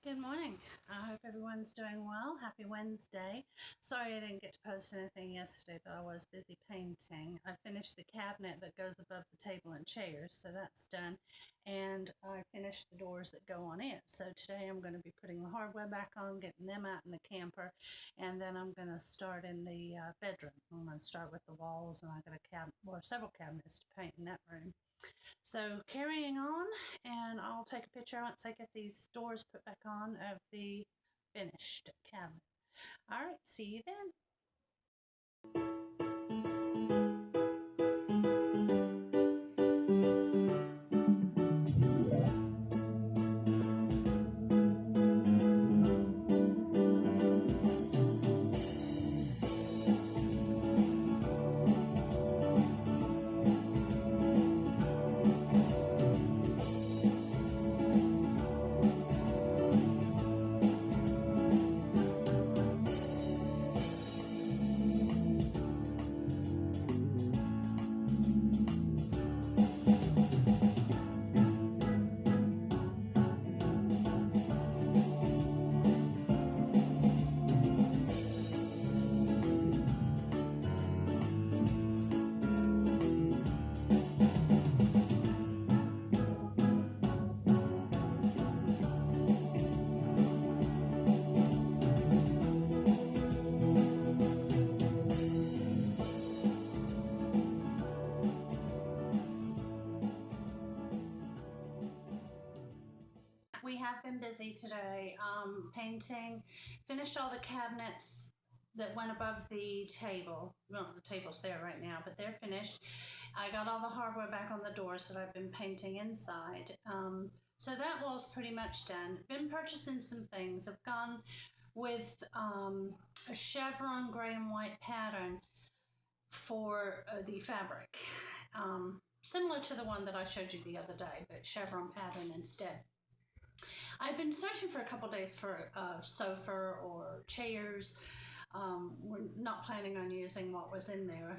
Good morning. I hope everyone's doing well. Happy Wednesday. Sorry I didn't get to post anything yesterday, but I was busy painting. I finished the cabinet that goes above the table and chairs, so that's done. And I finished the doors that go on it. So today I'm going to be putting the hardware back on, getting them out in the camper, and then I'm going to start in the bedroom. I'm going to start with the walls, and I've got several cabinets to paint in that room. So carrying on, and I'll take a picture once I get these doors put back on of the finished cabinet. All right, see you then. We have been busy today painting, finished all the cabinets that went above the table. Well, the table's there right now, but they're finished. I got all the hardware back on the doors that I've been painting inside. So that wall's pretty much done. Been purchasing some things. I've gone with a chevron gray and white pattern for the fabric. Similar to the one that I showed you the other day, but chevron pattern instead. I've been searching for a couple days for a sofa or chairs. We're not planning on using what was in there.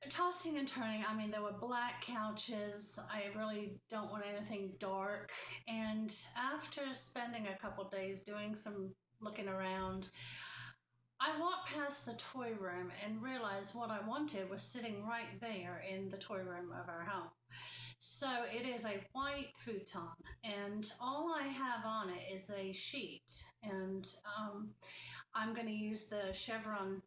Tossing and turning, I mean, there were black couches. I really don't want anything dark. And after spending a couple days doing some looking around, I walked past the toy room and realized what I wanted was sitting right there in the toy room of our home. So it is a white futon, and all I have on it is a sheet. And I'm going to use the chevron.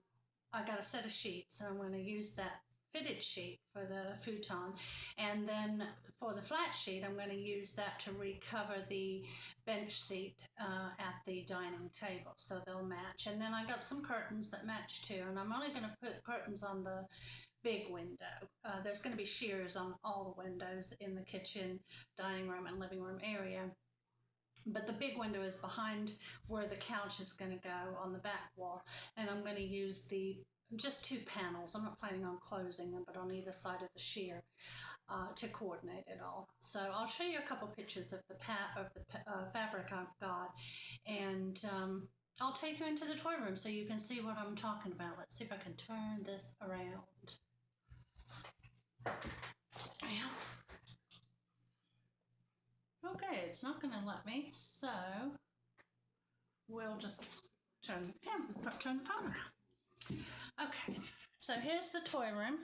I got a set of sheets, and I'm going to use that fitted sheet for the futon, and then for the flat sheet I'm going to use that to recover the bench seat at the dining table, so they'll match. And then I got some curtains that match too, and I'm only going to put curtains on the big window. There's going to be shears on all the windows in the kitchen, dining room, and living room area. But the big window is behind where the couch is going to go on the back wall. And I'm going to use the just two panels. I'm not planning on closing them, but on either side of the sheer to coordinate it all. So I'll show you a couple pictures of the fabric I've got, and I'll take you into the toy room so you can see what I'm talking about. Let's see if I can turn this around. Yeah. Okay, it's not going to let me, so we'll just turn the phone around. Okay, so here's the toy room,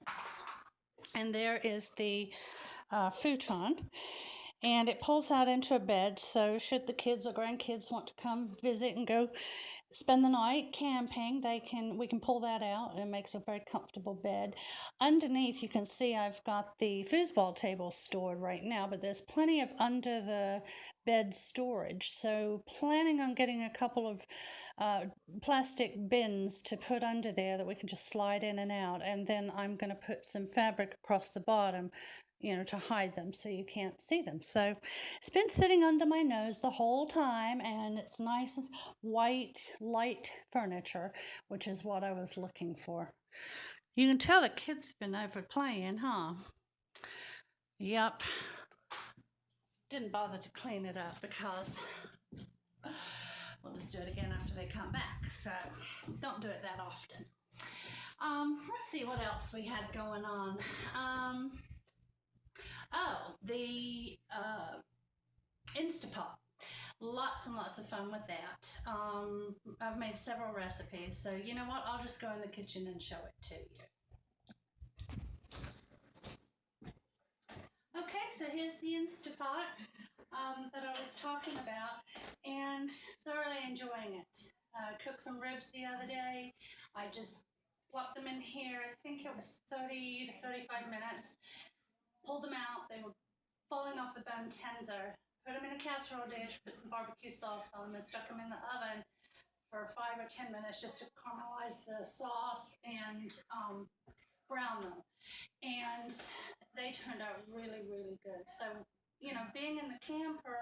and there is the futon, and it pulls out into a bed, so should the kids or grandkids want to come visit and go spend the night camping, we can pull that out, and it makes a very comfortable bed. Underneath, you can see I've got the foosball table stored right now, but there's plenty of under the bed storage, so planning on getting a couple of plastic bins to put under there that we can just slide in and out, and then I'm going to put some fabric across the bottom, to hide them so you can't see them. So it's been sitting under my nose the whole time, and it's nice white light furniture, which is what I was looking for. You can tell the kids have been over playing, huh? Yep. Didn't bother to clean it up because we'll just do it again after they come back, so don't do it that often. Let's see what else we had going on. The Instapot. Lots and lots of fun with that. I've made several recipes, so you know what? I'll just go in the kitchen and show it to you. Okay, so here's the Instapot that I was talking about, and thoroughly enjoying it. Cooked some ribs the other day. I just plopped them in here. I think it was 30 to 35 minutes. Pulled them out. They were falling off the bone tender. Put them in a casserole dish, put some barbecue sauce on them, and stuck them in the oven for 5 or 10 minutes just to caramelize the sauce and brown them. And they turned out really, really good. So, you know, being in the camper,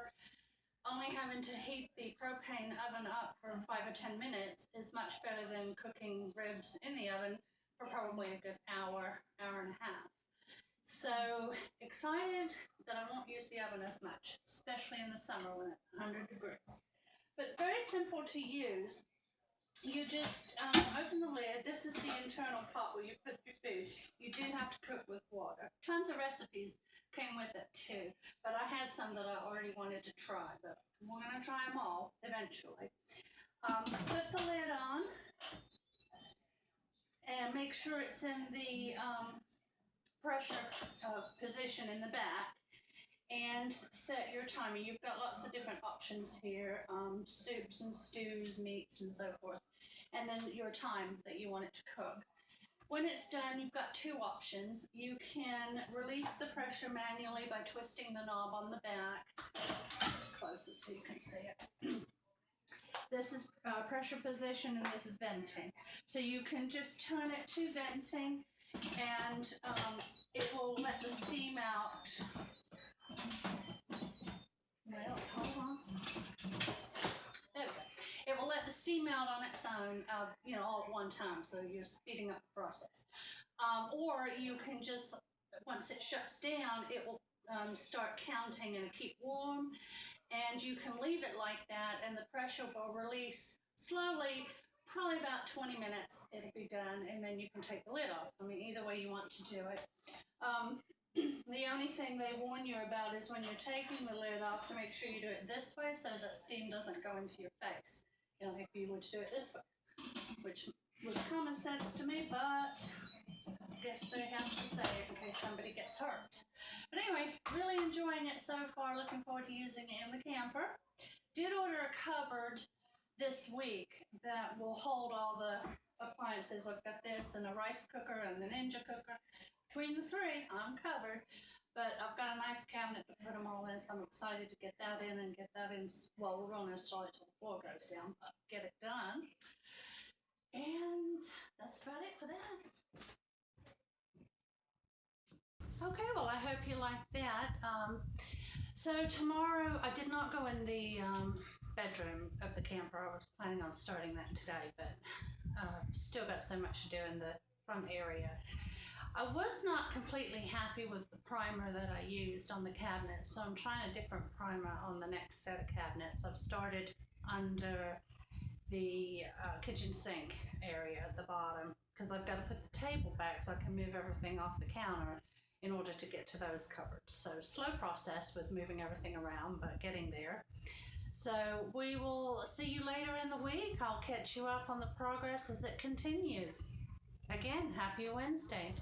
only having to heat the propane oven up for 5 or 10 minutes is much better than cooking ribs in the oven for probably a good hour, hour and a half. So excited that I won't use the oven as much, especially in the summer when it's 100 degrees. But it's very simple to use. You just open the lid. This is the internal pot where you put your food. You do have to cook with water. Tons of recipes came with it too, but I had some that I already wanted to try, but we're going to try them all eventually. Put the lid on and make sure it's in the pressure position in the back, and set your timer. You've got lots of different options here, soups and stews, meats and so forth, and then your time that you want it to cook. When it's done, you've got two options. You can release the pressure manually by twisting the knob on the back, closest so you can see it. This is pressure position and this is venting. So you can just turn it to venting, and it will let the steam out. Well, hold on. There we go. It will let the steam out on its own, you know, all at one time, so you're speeding up the process. Or you can just, once it shuts down, it will start counting and keep warm, and you can leave it like that, and the pressure will release slowly. Probably about 20 minutes, it'll be done, and then you can take the lid off. I mean, either way you want to do it. The only thing they warn you about is when you're taking the lid off, to make sure you do it this way so that steam doesn't go into your face. You know, if you would do it this way, which was common sense to me, but I guess they have to say it in case somebody gets hurt. But anyway, really enjoying it so far. Looking forward to using it in the camper. Did order a cupboard this week that will hold all the appliances. I've got this and a rice cooker and the Ninja cooker. Between the three, I'm covered. But I've got a nice cabinet to put them all in, so I'm excited to get that in and get that in. Well, we're going to install it till the floor goes down, but get it done. And that's about it for that. Okay, well, I hope you liked that. So tomorrow, I did not go in the bedroom of the camper. I was planning on starting that today, but still got so much to do in the front area. I was not completely happy with the primer that I used on the cabinet, so I'm trying a different primer on the next set of cabinets. I've started under the kitchen sink area at the bottom, because I've got to put the table back so I can move everything off the counter in order to get to those cupboards. So slow process with moving everything around, but getting there. So we will see you later in the week. I'll catch you up on the progress as it continues. Again, happy Wednesday.